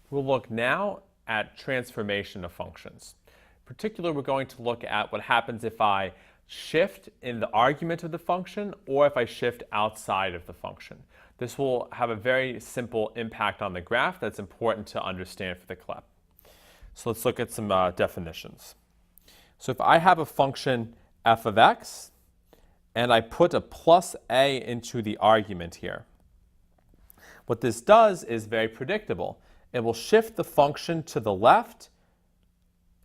We'll look now at transformation of functions. In particular, we're going to look at what happens if I shift in the argument of the function or if I shift outside of the function. This will have a very simple impact on the graph that's important to understand for the CLEP. So let's look at some definitions. So if I have a function f of x and I put a plus a into the argument here, what this does is very predictable. It will shift the function to the left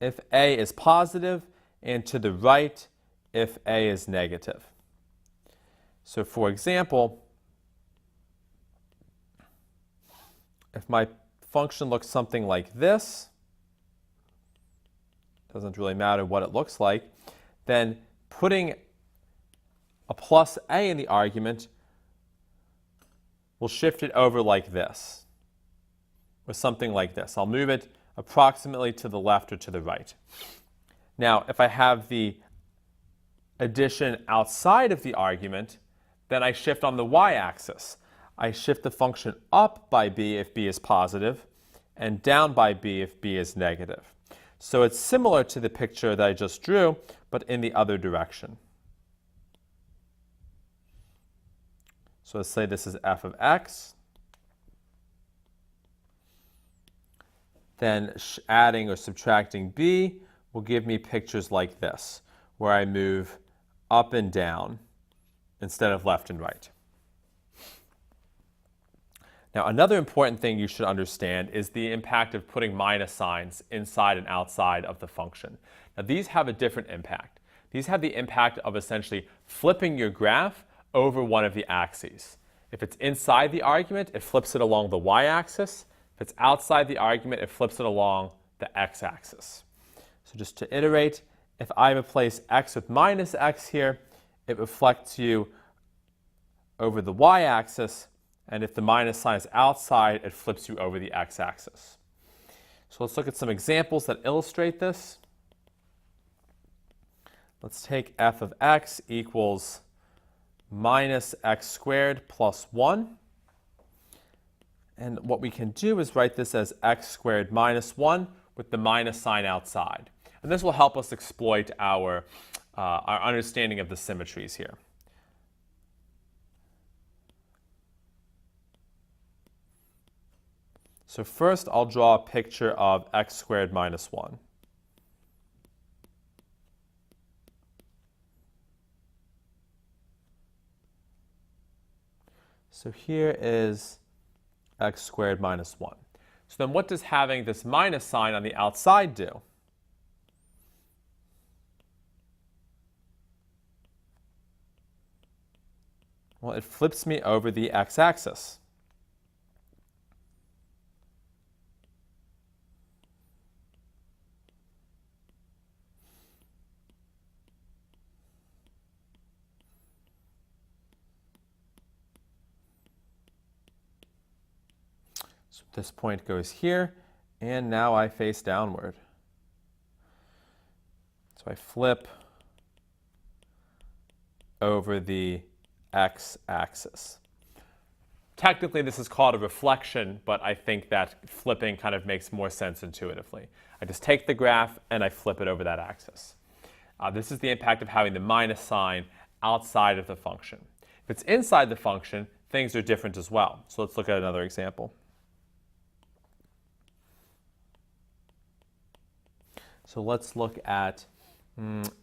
if a is positive and to the right if a is negative. So for example, if my function looks something like this, doesn't really matter what it looks like, then putting a plus a in the argument will shift it over like this, or something like this. I'll move it approximately to the left or to the right. Now, if I have the addition outside of the argument, then I shift on the y-axis. I shift the function up by b if b is positive, and down by b if b is negative. So it's similar to the picture that I just drew, but in the other direction. So let's say this is f of x. Then adding or subtracting b will give me pictures like this, where I move up and down instead of left and right. Now, another important thing you should understand is the impact of putting minus signs inside and outside of the function. Now, these have a different impact. These have the impact of essentially flipping your graph over one of the axes. If it's inside the argument, it flips it along the y-axis. If it's outside the argument, it flips it along the x-axis. So just to iterate, if I replace x with minus x here, it reflects you over the y-axis, and if the minus sign is outside, it flips you over the x-axis. So let's look at some examples that illustrate this. Let's take f of x equals minus x squared plus 1. And what we can do is write this as x squared minus 1 with the minus sign outside. And this will help us exploit our understanding of the symmetries here. So first, I'll draw a picture of x squared minus 1. So here is x squared minus 1. So then what does having this minus sign on the outside do? Well, it flips me over the x-axis. So this point goes here, and now I face downward. So I flip over the x-axis. Technically, this is called a reflection, but I think that flipping kind of makes more sense intuitively. I just take the graph and I flip it over that axis. This is the impact of having the minus sign outside of the function. If it's inside the function, things are different as well. So let's look at another example. So let's look at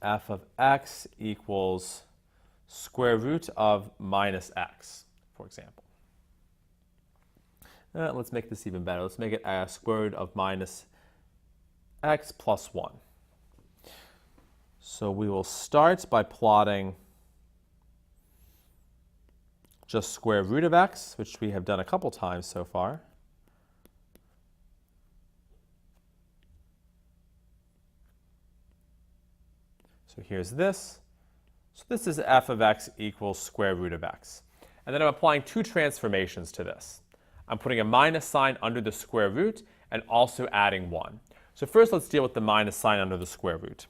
f of x equals square root of minus x, for example. Let's make this even better. Let's make it square root of minus x plus 1. So we will start by plotting just square root of x, which we have done a couple times so far. So here's this. So this is f of x equals square root of x. And then I'm applying two transformations to this. I'm putting a minus sign under the square root and also adding 1. So first let's deal with the minus sign under the square root.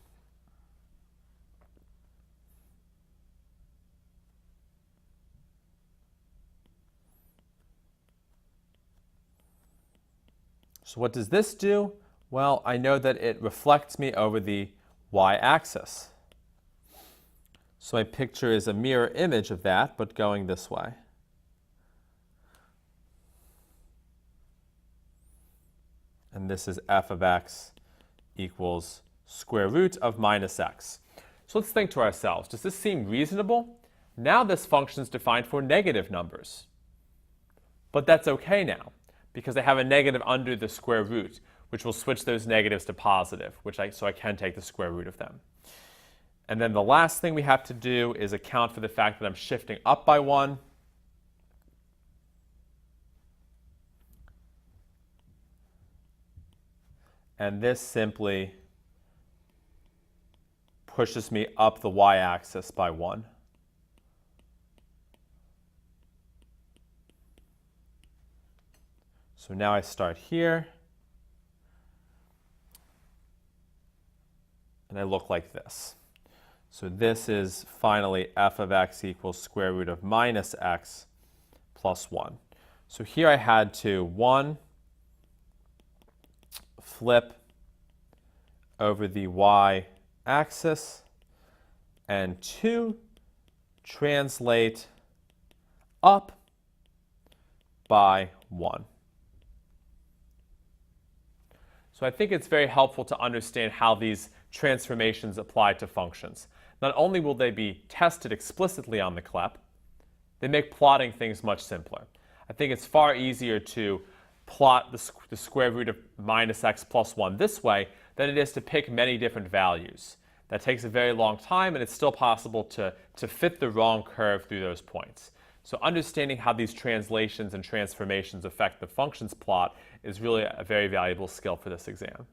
So what does this do? Well, I know that it reflects me over the y-axis. So my picture is a mirror image of that, but going this way. And this is f of x equals square root of minus x. So let's think to ourselves, does this seem reasonable? Now this function is defined for negative numbers. But that's okay now, because I have a negative under the square root, which will switch those negatives to positive, so I can take the square root of them. And then the last thing we have to do is account for the fact that I'm shifting up by 1. And this simply pushes me up the y-axis by 1. So now I start here, and I look like this. So this is finally f of x equals square root of minus x plus 1. So here I had to, 1, flip over the y-axis, and 2, translate up by 1. So I think it's very helpful to understand how these transformations apply to functions. Not only will they be tested explicitly on the CLEP, they make plotting things much simpler. I think it's far easier to plot the square root of minus x plus 1 this way than it is to pick many different values. That takes a very long time, and it's still possible to fit the wrong curve through those points. So understanding how these translations and transformations affect the functions plot is really a very valuable skill for this exam.